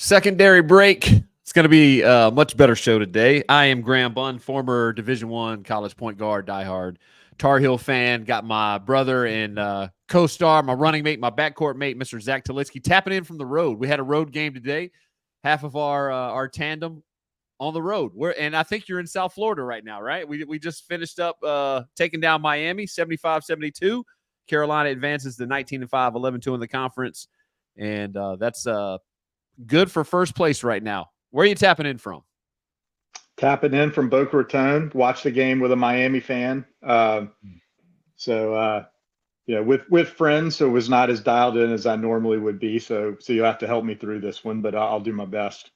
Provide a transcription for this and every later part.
Secondary break. It's going to be a much better show today. I am Graham Bunn, former Division I college point guard, diehard Tar Heel fan. Got my brother and co-star, my running mate, my backcourt mate, Mr. Zach Talitsky, tapping in from the road. We had a road game today. Half of our tandem on the road. And I think you're in South Florida right now, right? We just finished up taking down Miami, 75-72. Carolina advances to 19-5, 11-2 in the conference. And that's good for first place right now. Where are you tapping in from? Tapping in from Boca Raton. Watched the game with a Miami fan. With friends, so it was not as dialed in as I normally would be. So you'll have to help me through this one, but I'll do my best.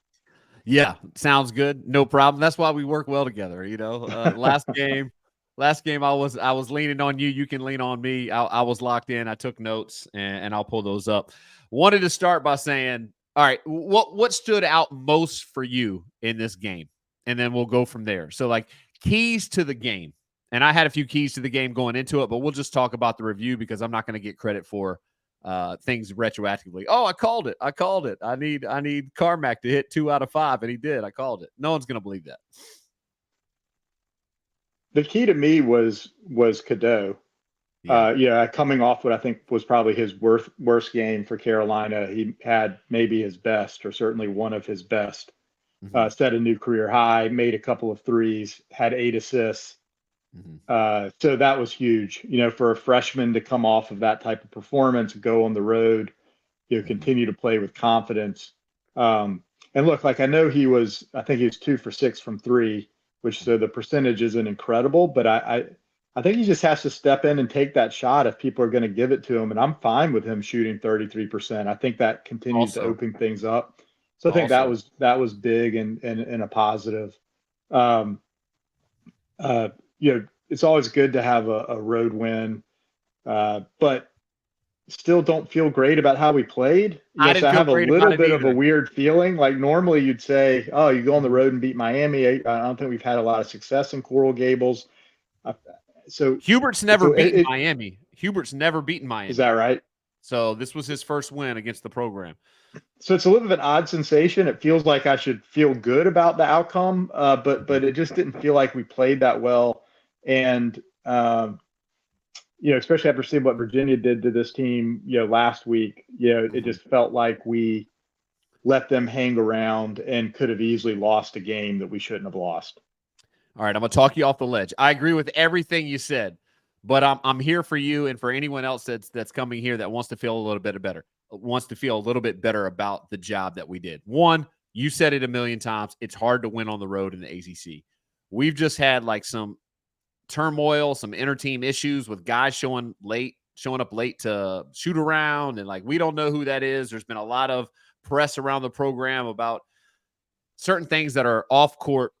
Yeah, sounds good. No problem. That's why we work well together. Last game, I was leaning on you. You can lean on me. I was locked in. I took notes, and I'll pull those up. Wanted to start by saying, all right, what stood out most for you in this game? And then we'll go from there. So, like, keys to the game. And I had a few keys to the game going into it, but we'll just talk about the review because I'm not going to get credit for things retroactively. Oh, I called it. I need Carmack to hit 2 out of 5, and he did. I called it. No one's going to believe that. The key to me was Cadeau. Coming off what I think was probably his worst game for Carolina, he had maybe his best, or certainly one of his best. Set a new career high, made a couple of threes, had 8 assists. So that was huge, for a freshman to come off of that type of performance, go on the road, continue to play with confidence. And look, like I think he was 2 for 6 from 3, which so the percentage isn't incredible, but I think he just has to step in and take that shot if people are going to give it to him. And I'm fine with him shooting 33%. I think that continues to open things up. So I think that was big and a positive. It's always good to have a road win, but still don't feel great about how we played. I have a little bit of a weird feeling. Like normally you'd say, oh, you go on the road and beat Miami. I don't think we've had a lot of success in Coral Gables. So Hubert's never beaten Miami. Hubert's never beaten Miami. Is that right? So this was his first win against the program. So it's a little bit of an odd sensation. It feels like I should feel good about the outcome, but it just didn't feel like we played that well. And, especially after seeing what Virginia did to this team, last week, it just felt like we let them hang around and could have easily lost a game that we shouldn't have lost. All right, I'm going to talk you off the ledge. I agree with everything you said, but I'm here for you and for anyone else that's coming here that wants to feel a little bit better about the job that we did. One, you said it a million times. It's hard to win on the road in the ACC. We've just had like some turmoil, some inter-team issues with guys showing up late to shoot around, and like we don't know who that is. There's been a lot of press around the program about certain things that are off-court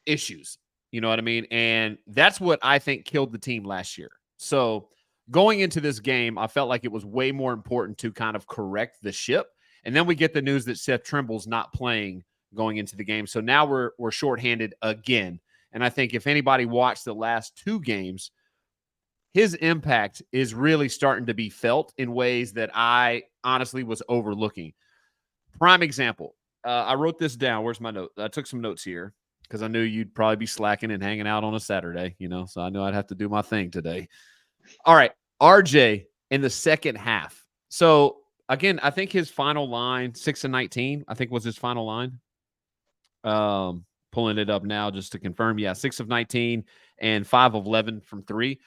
issues. You know what I mean? And that's what I think killed the team last year. So going into this game, I felt like it was way more important to kind of correct the ship. And then we get the news that Seth Trimble's not playing going into the game. So now we're shorthanded again. And I think if anybody watched the last 2 games, his impact is really starting to be felt in ways that I honestly was overlooking. Prime example. I wrote this down. Where's my note? I took some notes here because I knew you'd probably be slacking and hanging out on a Saturday, so I knew I'd have to do my thing today. All right, RJ in the second half. So, again, I think his final line, 6 of 19, I think was his final line. Pulling it up now just to confirm. Yeah, 6 of 19 and 5 of 11 from 3.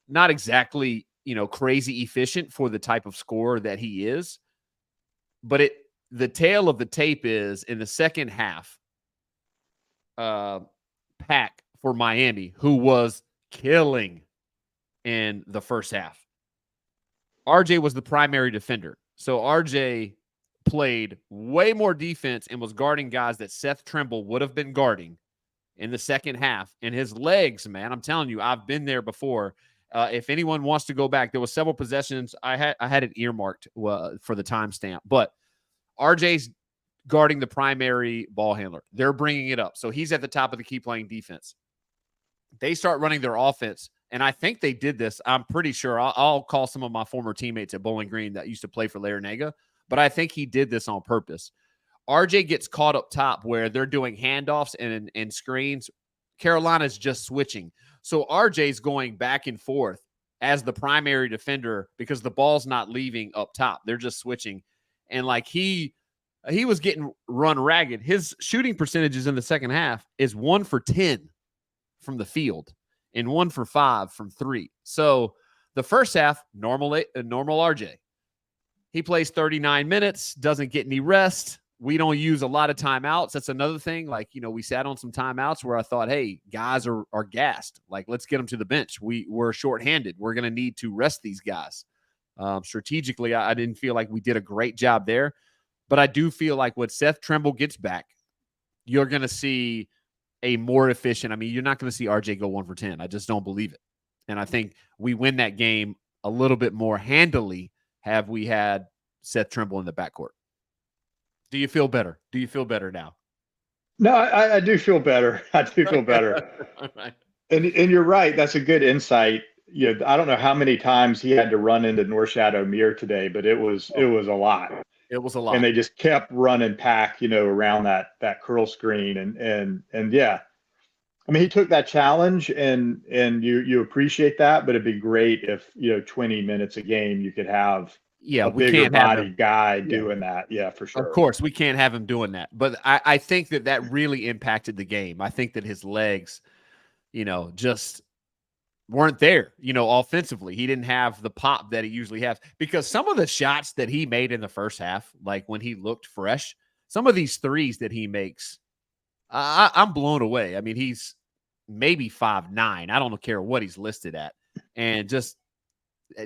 Not exactly, crazy efficient for the type of scorer that he is. But the tail of the tape is in the second half, Pack for Miami, who was killing in the first half. RJ was the primary defender. So RJ played way more defense and was guarding guys that Seth Trimble would have been guarding in the second half. And his legs, man, I'm telling you, I've been there before. If anyone wants to go back, there was several possessions. I had it earmarked for the timestamp, but RJ's guarding the primary ball handler. They're bringing it up. So he's at the top of the key playing defense. They start running their offense, and I think they did this. I'm pretty sure. I'll call some of my former teammates at Bowling Green that used to play for Larinaga, but I think he did this on purpose. RJ gets caught up top where they're doing handoffs and screens. Carolina's just switching. So RJ's going back and forth as the primary defender because the ball's not leaving up top. They're just switching. And like he was getting run ragged. His shooting percentages in the second half is 1 for 10 from the field and 1 for 5 from 3. So the first half, normal RJ. He plays 39 minutes, doesn't get any rest. We don't use a lot of timeouts. That's another thing. Like, we sat on some timeouts where I thought, hey, guys are gassed. Like, let's get them to the bench. We're shorthanded. We're going to need to rest these guys. Strategically, I didn't feel like we did a great job there. But I do feel like when Seth Trimble gets back, you're going to see a more efficient. I mean, you're not going to see RJ go 1 for 10. I just don't believe it. And I think we win that game a little bit more handily have we had Seth Trimble in the backcourt. Do you feel better? Do you feel better now? No, I do feel better. I do feel better. Right. And you're right. That's a good insight. I don't know how many times he had to run into Norshad Omier today, but it was a lot. It was a lot. And they just kept running pack, around that curl screen. And yeah, I mean, he took that challenge and you appreciate that, but it'd be great if, 20 minutes a game, you could have a bigger body guy doing that. Yeah, for sure. Of course, we can't have him doing that. But I think that really impacted the game. I think that his legs, just weren't there, offensively. He didn't have the pop that he usually has. Because some of the shots that he made in the first half, like when he looked fresh, some of these threes that he makes, I'm blown away. I mean, he's maybe 5'9". I don't care what he's listed at. And just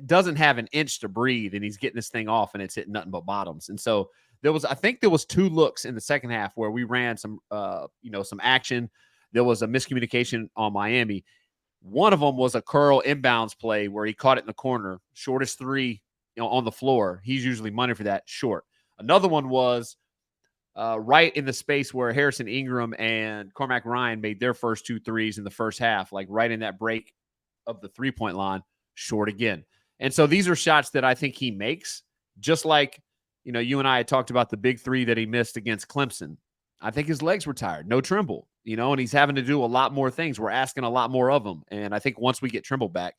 doesn't have an inch to breathe, and he's getting this thing off, and it's hitting nothing but bottoms. And so I think there was 2 looks in the second half where we ran some action. There was a miscommunication on Miami. One of them was a curl inbounds play where he caught it in the corner, shortest 3, on the floor. He's usually money for that, short. Another one was right in the space where Harrison Ingram and Cormac Ryan made their first 2 threes in the first half, like right in that break of the 3-point line, short again. And so these are shots that I think he makes, just like, you and I had talked about the big 3 that he missed against Clemson. I think his legs were tired. No Trimble, and he's having to do a lot more things. We're asking a lot more of him. And I think once we get Trimble back,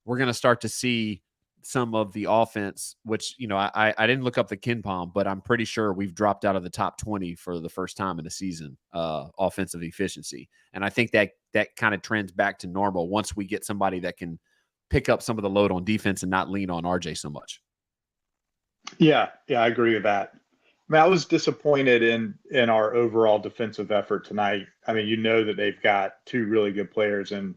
we're going to start to see some of the offense, which, I didn't look up the KenPom, but I'm pretty sure we've dropped out of the top 20 for the first time in the season, offensive efficiency. And I think that kind of trends back to normal once we get somebody that can pick up some of the load on defense and not lean on RJ so much. Yeah, I agree with that. I mean, I was disappointed in our overall defensive effort tonight. I mean, that they've got 2 really good players in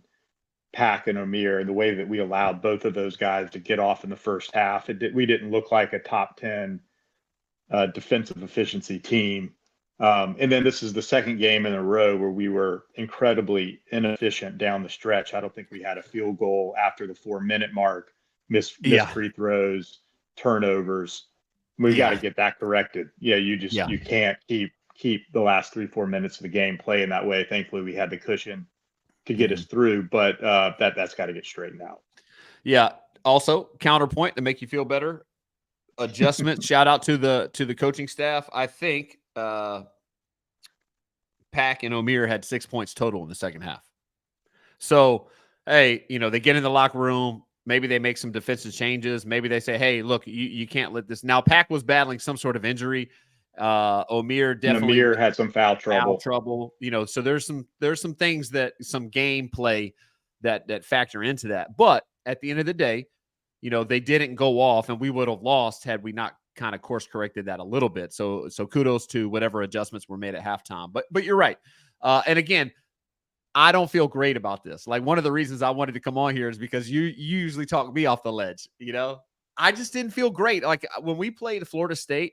Pack and Omier, and the way that we allowed both of those guys to get off in the first half, we didn't look like a top 10 defensive efficiency team. And then this is the second game in a row where we were incredibly inefficient down the stretch. I don't think we had a field goal after the 4-minute mark, missed free throws, turnovers. We got to get that corrected. Yeah, you can't keep the last 3-4 minutes of the game playing that way. Thankfully, we had the cushion to get us through, but that's got to get straightened out. Yeah. Also, counterpoint to make you feel better. Adjustment. Shout out to the coaching staff. I think Pack and Omier had 6 points total in the second half. So, hey, they get in the locker room. Maybe they make some defensive changes. Maybe they say, hey, look, you can't let this. Now, Pack was battling some sort of injury. Omier definitely had some foul trouble. So there's some things some gameplay that factor into that. But at the end of the day, they didn't go off, and we would have lost had we not kind of course corrected that a little bit. So kudos to whatever adjustments were made at halftime. But you're right. And again, I don't feel great about this. Like, one of the reasons I wanted to come on here is because you usually talk me off the ledge. I just didn't feel great. Like, when we played Florida State,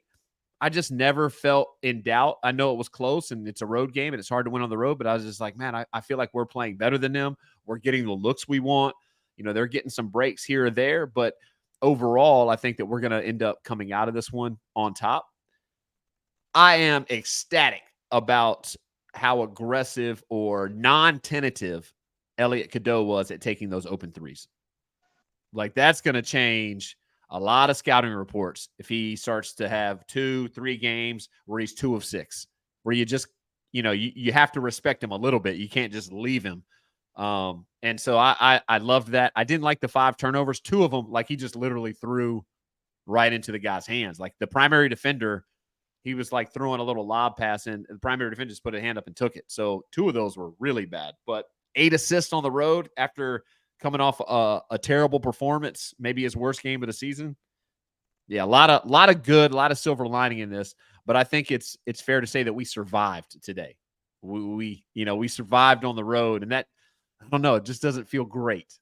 I just never felt in doubt. I know it was close and it's a road game and it's hard to win on the road, but I was just like, man, I feel like we're playing better than them. We're getting the looks we want. They're getting some breaks here or there, but overall, I think that we're going to end up coming out of this one on top. I am ecstatic about how aggressive or non-tentative Elliot Cadeau was at taking those open threes. Like, that's going to change a lot of scouting reports if he starts to have 2-3 games where he's 2 of 6, where you just, you have to respect him a little bit. You can't just leave him. And so I loved that. I didn't like the 5 turnovers. 2 of them, like he just literally threw right into the guy's hands. Like the primary defender, he was like throwing a little lob pass and the primary defender just put a hand up and took it. So 2 of those were really bad, but 8 assists on the road after coming off a terrible performance, maybe his worst game of the season. Yeah, a lot of good, a lot of silver lining in this, but I think it's fair to say that we survived today. We survived on the road, and that, I don't know, it just doesn't feel great.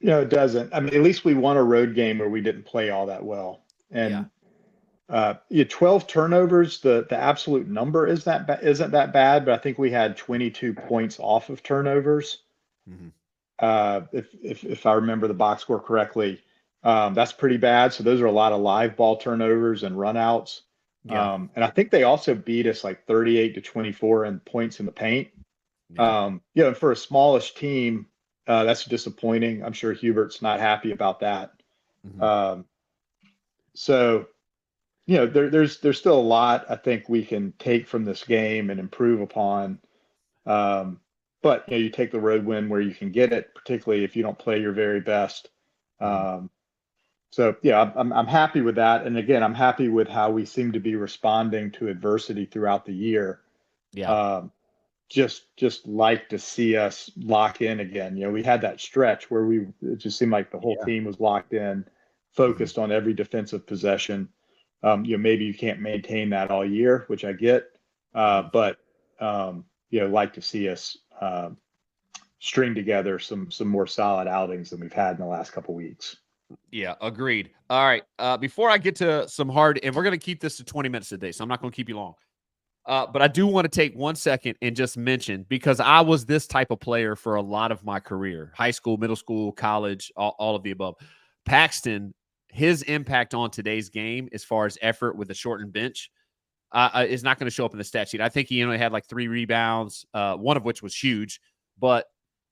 It doesn't. I mean, at least we won a road game where we didn't play all that well. And 12 turnovers, the absolute number isn't that bad, but I think we had 22 points off of turnovers. Mm-hmm. If I remember the box score correctly, that's pretty bad. So those are a lot of live ball turnovers and runouts. Yeah. And I think they also beat us like 38-24 in points in the paint. And for a smallish team, that's disappointing. I'm sure Hubert's not happy about that. Mm-hmm. So, there's still a lot I think we can take from this game and improve upon. But you take the road win where you can get it, particularly if you don't play your very best. So yeah, I'm happy with that. And again, I'm happy with how we seem to be responding to adversity throughout the year. Yeah. Just like to see us lock in again. We had that stretch where it just seemed like the whole team was locked in, focused on every defensive possession. Maybe you can't maintain that all year, which I get, but like to see us string together some more solid outings than we've had in the last couple of weeks. Yeah, agreed. All right. Before I get to some hard, and we're going to keep this to 20 minutes a day, so I'm not going to keep you long. But I do want to take 1 second and just mention, because I was this type of player for a lot of my career, high school, middle school, college, all of the above. Paxton, his impact on today's game as far as effort with a shortened bench is not going to show up in the stat sheet. I think he only had like 3 rebounds, one of which was huge, but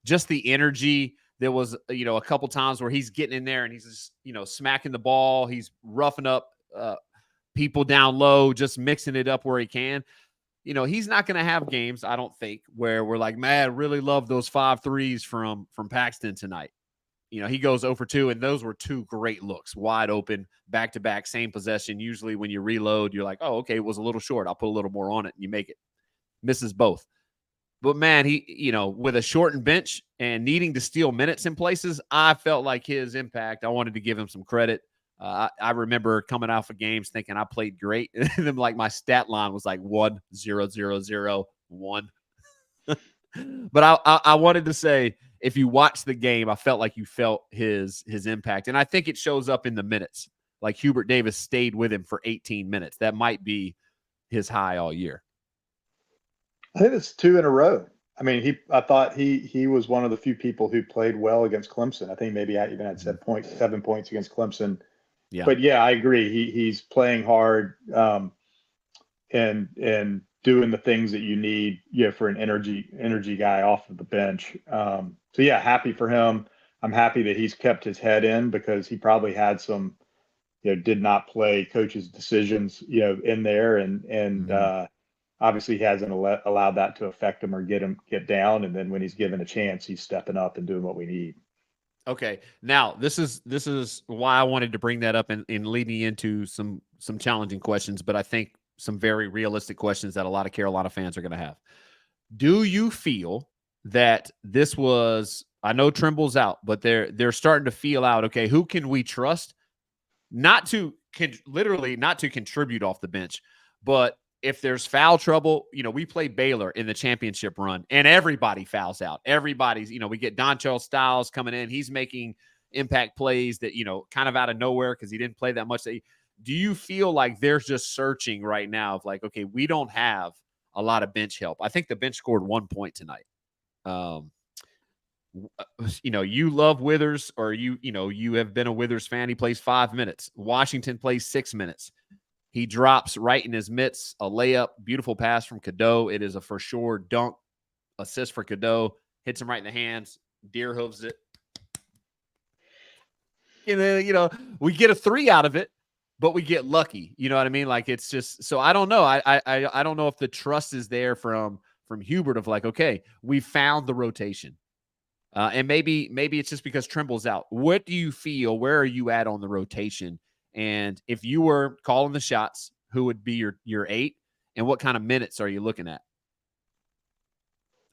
just the energy. There was, a couple times where he's getting in there and he's just, smacking the ball. He's roughing up people down low, just mixing it up where he can. He's not going to have games, I don't think, where we're like, man, really love those 5 threes from Paxton tonight. He goes 0 for 2, and those were 2 great looks, wide open, back-to-back, same possession. Usually when you reload, you're like, oh, okay, it was a little short. I'll put a little more on it, and you make it. Misses both. But, man, he, with a shortened bench and needing to steal minutes in places, I felt like his impact, I wanted to give him some credit. I remember coming off of games thinking I played great. And then, like, my stat line was like 1, 0, 0, 0, 1. But I wanted to say, if you watch the game, I felt like you felt his impact. And I think it shows up in the minutes. Like Hubert Davis stayed with him for 18 minutes. That might be his high all year. I think it's 2 in a row. I mean, I thought he was one of the few people who played well against Clemson. I think maybe I even had 7 points against Clemson. Yeah. But yeah, I agree. He's playing hard and doing the things that you need, for an energy guy off of the bench. So yeah, happy for him. I'm happy that he's kept his head in, because he probably had some, did not play coach's decisions, in there, and obviously he hasn't allowed that to affect him or get down. And then when he's given a chance, he's stepping up and doing what we need. Okay. Now this is why I wanted to bring that up in leading into some challenging questions, but I think some very realistic questions that a lot of Carolina fans are going to have. Do you feel that this was, I know Trimble's out, but they're starting to feel out, okay, who can we trust not to contribute off the bench, but if there's foul trouble, we play Baylor in the championship run and everybody fouls out. Everybody's, we get Dontrell Styles coming in. He's making impact plays that, kind of out of nowhere because he didn't play that much. Do you feel like there's just searching right now of like, okay, we don't have a lot of bench help? I think the bench scored 1 point tonight. You love Withers, or you have been a Withers fan. He plays 5 minutes. Washington plays 6 minutes. He drops right in his mitts, a layup, beautiful pass from Cadeau. It is a for sure dunk assist for Cadeau. Hits him right in the hands. Deer hooves it. And then, we get a 3 out of it, but we get lucky. You know what I mean? Like, it's just, so I don't know. I don't know if the trust is there from Hubert of like, okay, we found the rotation. And maybe it's just because Trimble's out. What do you feel? Where are you at on the rotation? And if you were calling the shots, who would be your 8? And what kind of minutes are you looking at?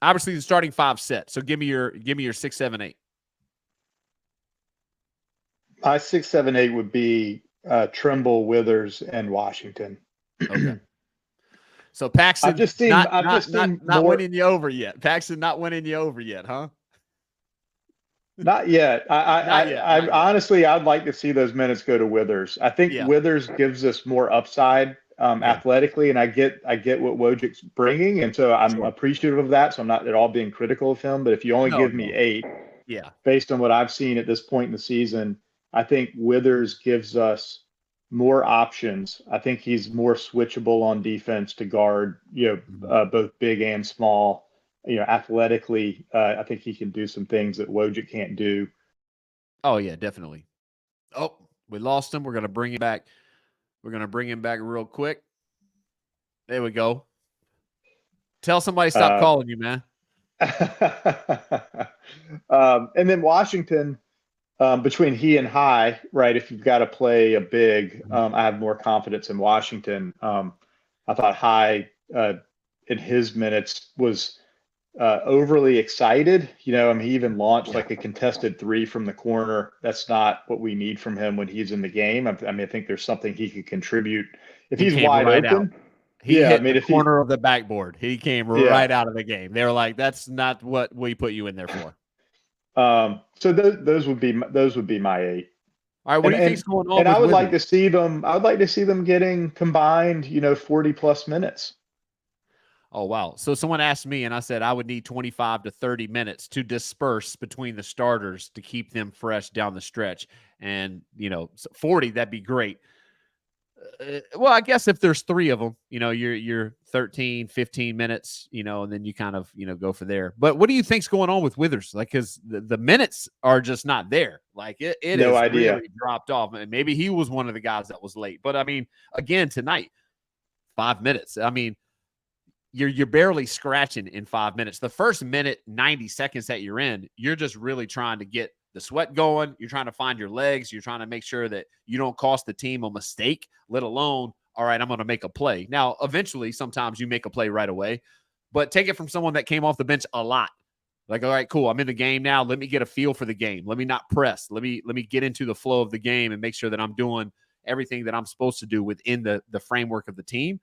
Obviously, the starting 5 set. So give me your 6, 7, 8. My 6, 7, 8 would be Trimble, Withers, and Washington. Okay. So Paxton, I've just seen not winning you over yet. Paxton not winning you over yet, huh? Not yet. Not yet. Honestly, I'd like to see those minutes go to Withers. I think Withers gives us more upside athletically, and I get what Wojcik's bringing, and so I'm appreciative of that. So I'm not at all being critical of him. But if you only give me 8, based on what I've seen at this point in the season, I think Withers gives us more options. I think he's more switchable on defense to guard, both big and small. Athletically, I think he can do some things that Wojcik can't do. Oh yeah, definitely. Oh, we lost him. We're gonna bring him back. We're gonna bring him back real quick. There we go. Tell somebody stop calling you, man. And then Washington, between he and High, right? If you've got to play a big, I have more confidence in Washington. I thought High in his minutes was overly excited. He even launched like a contested 3 from the corner. That's not what we need from him when he's in the game. I think there's something he could contribute if he's wide open. He hit the corner of the backboard. He came right out of the game. They were like, "That's not what we put you in there for." So those would be my 8. All right, what do you think's going on? And I would like to see them. I would like to see them getting combined, 40 plus minutes. Oh, wow. So someone asked me, and I said I would need 25 to 30 minutes to disperse between the starters to keep them fresh down the stretch. And, 40, that'd be great. Well, I guess if there's 3 of them, you're 13, 15 minutes, and then you kind of, go for there. But what do you think's going on with Withers? Like, because the minutes are just not there. Like, it no is idea. Really dropped off. And maybe he was one of the guys that was late. But, I mean, again, tonight, 5 minutes. I mean, you're barely scratching in 5 minutes. The first minute, 90 seconds that you're in, you're just really trying to get the sweat going. You're trying to find your legs. You're trying to make sure that you don't cost the team a mistake, let alone, all right, I'm going to make a play. Now, eventually, sometimes you make a play right away, but take it from someone that came off the bench a lot. Like, all right, cool. I'm in the game now. Let me get a feel for the game. Let me not press. Let me get into the flow of the game and make sure that I'm doing everything that I'm supposed to do within the framework of the team.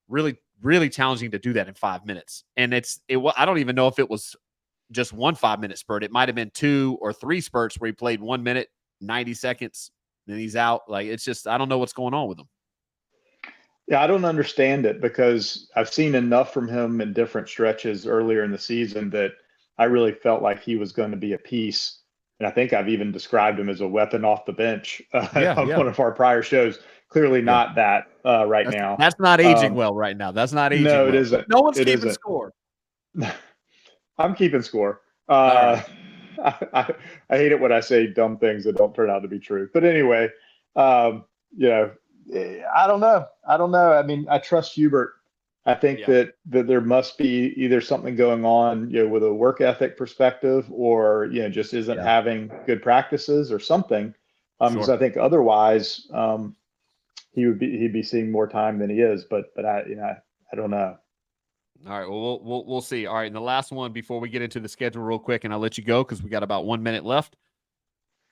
Really, really challenging to do that in 5 minutes. And I don't even know if it was just one 5-minute spurt. It might have been 2 or 3 spurts where he played 1 minute, 90 seconds, then he's out. Like, it's just, I don't know what's going on with him. Yeah, I don't understand it because I've seen enough from him in different stretches earlier in the season that I really felt like he was going to be a piece. And I think I've even described him as a weapon off the bench on one of our prior shows. Clearly not that now. That's not aging well right now. That's not aging well. No, it isn't. No one's keeping score. I'm keeping score. I hate it when I say dumb things that don't turn out to be true. But anyway, I don't know. I mean, I trust Hubert. I think that there must be either something going on, with a work ethic perspective, or just isn't having good practices or something. Because I think otherwise, he'd be seeing more time than he is. But I don't know. All right. Well, we'll see. All right. And the last one before we get into the schedule real quick, and I'll let you go because we got about 1 minute left.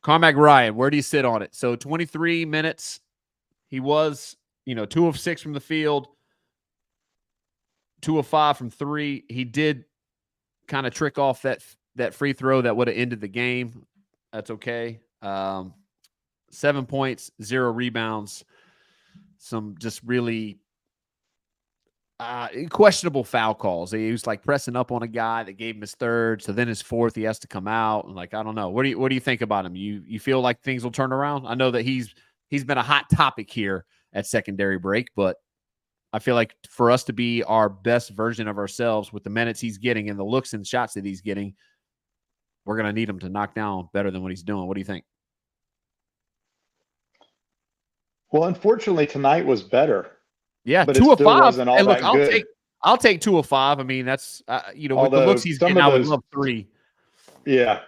Carmack Ryan, where do you sit on it? So 23 minutes. He was, 2 of 6 from the field, 2 of 5 from 3. He did kind of trick off that free throw that would have ended the game. That's okay. 7 points, 0 rebounds. Some just really questionable foul calls. He was like pressing up on a guy that gave him his 3rd. So then his 4th, he has to come out. And like, I don't know. What do you think about him? You feel like things will turn around? I know that he's been a hot topic here at Secondary Break, but I feel like for us to be our best version of ourselves with the minutes he's getting and the looks and shots that he's getting, we're going to need him to knock down better than what he's doing. What do you think? Well, unfortunately, tonight was better. Yeah, but it 2 of still 5. wasn't all And look, that good. I'll take 2 of 5. I mean, that's with the looks Although he's some getting, of I would those, love 3. yeah,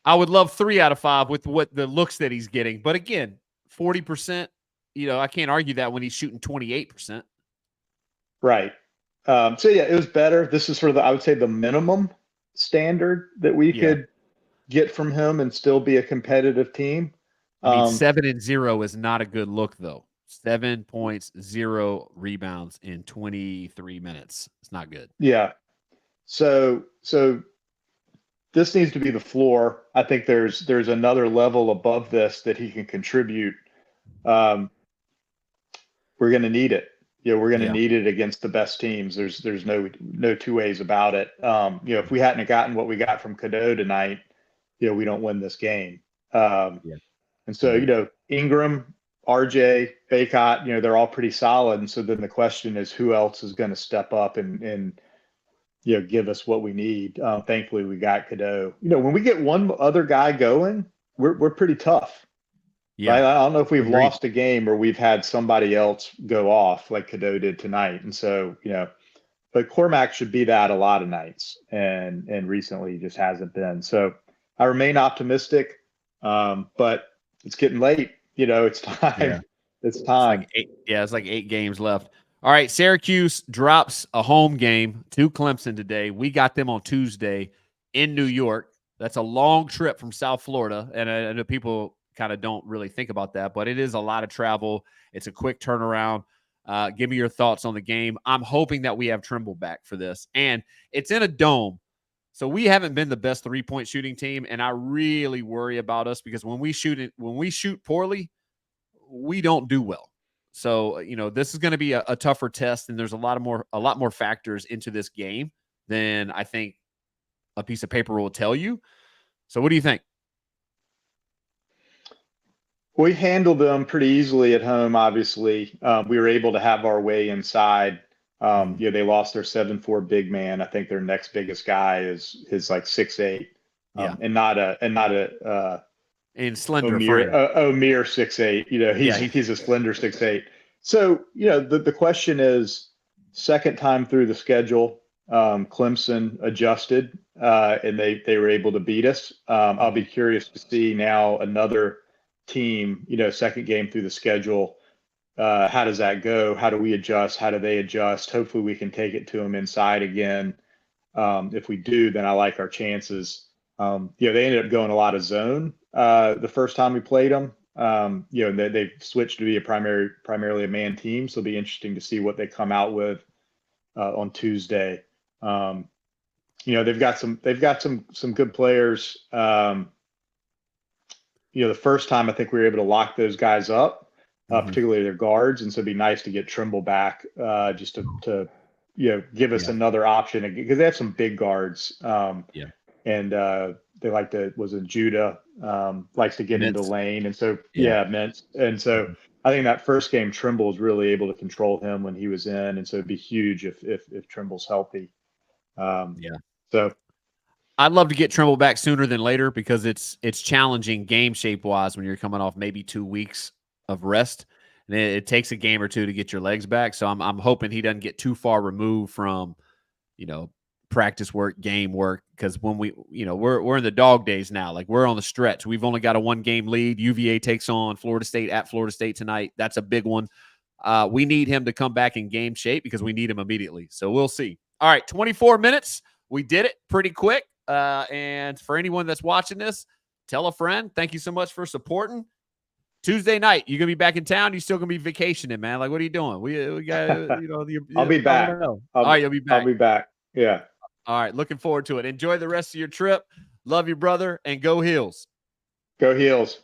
I would love 3 out of 5 with what the looks that he's getting. But again, 40%, I can't argue that when he's shooting 28%. right. So yeah, it was better. This is sort of I would say the minimum standard that we Yeah. could get from him and still be a competitive team. I mean, 7-0 is not a good look, though. 7 points, 0 rebounds in 23 minutes. It's not good. Yeah. So this needs to be the floor. I think there's another level above this that he can contribute. Um, we're going to need it. We're going to Yeah. need it against the best teams. There's no two ways about it. If we hadn't gotten what we got from Cadeau tonight, we don't win this game. Yeah. And so, Ingram, RJ, Baycott, they're all pretty solid. And so then the question is who else is going to step up and give us what we need. Thankfully, we got Cadeau. When we get one other guy going, we're pretty tough. Yeah. Right? I don't know if we've Agreed. lost a game or we've had somebody else go off like Cadeau did tonight. And so, but Cormac should be that a lot of nights, and recently he just hasn't been. So I remain optimistic, but it's getting late. It's time. Yeah. It's time. It's like 8 games left. All right, Syracuse drops a home game to Clemson today. We got them on Tuesday in New York. That's a long trip from South Florida, and I know people kind of don't really think about that, but it is a lot of travel. It's a quick turnaround. Give me your thoughts on the game. I'm hoping that we have Trimble back for this, and it's in a dome. So we haven't been the best 3-point shooting team, and I really worry about us because when we shoot poorly, we don't do well. So, this is going to be a tougher test, and there's a lot more factors into this game than I think a piece of paper will tell you. So what do you think? We handled them pretty easily at home, obviously. We were able to have our way inside. They lost their 7'4" big man. I think their next biggest guy is like 6'8", and not a slender Omer 6'8". He's a slender 6'8". So the question is, second time through the schedule, Clemson adjusted, and they were able to beat us. I'll be curious to see now another team, second game through the schedule. How does that go? How do we adjust? How do they adjust? Hopefully we can take it to them inside again. If we do, then I like our chances. They ended up going a lot of zone the first time we played them. They've switched to be primarily a man team, so it'll be interesting to see what they come out with on Tuesday. They've got some good players. The first time I think we were able to lock those guys up, particularly their guards, and so it'd be nice to get Trimble back just to give us another option because they have some big guards. And they like to Judah likes to get into lane, and so Mintz, and so I think that first game Trimble was really able to control him when he was in, and so it'd be huge if Trimble's healthy. So I'd love to get Trimble back sooner than later because it's challenging game shape wise when you're coming off maybe 2 weeks of rest, and it takes a game or two to get your legs back. So I'm hoping he doesn't get too far removed from practice work, game work, because when we're in the dog days now, like we're on the stretch. We've only got a 1-game lead. UVA takes on Florida State at Florida State tonight. That's a big one. We need him to come back in game shape because we need him immediately. So we'll see. All right, 24 minutes. We did it pretty quick. And for anyone that's watching this, tell a friend. Thank you so much for supporting. Tuesday night, you gonna be back in town? You still gonna be vacationing, man? Like, what are you doing? We got I'll be back. All right, you'll be back. I'll be back. Yeah. All right, looking forward to it. Enjoy the rest of your trip. Love you, brother, and go Heels. Go Heels.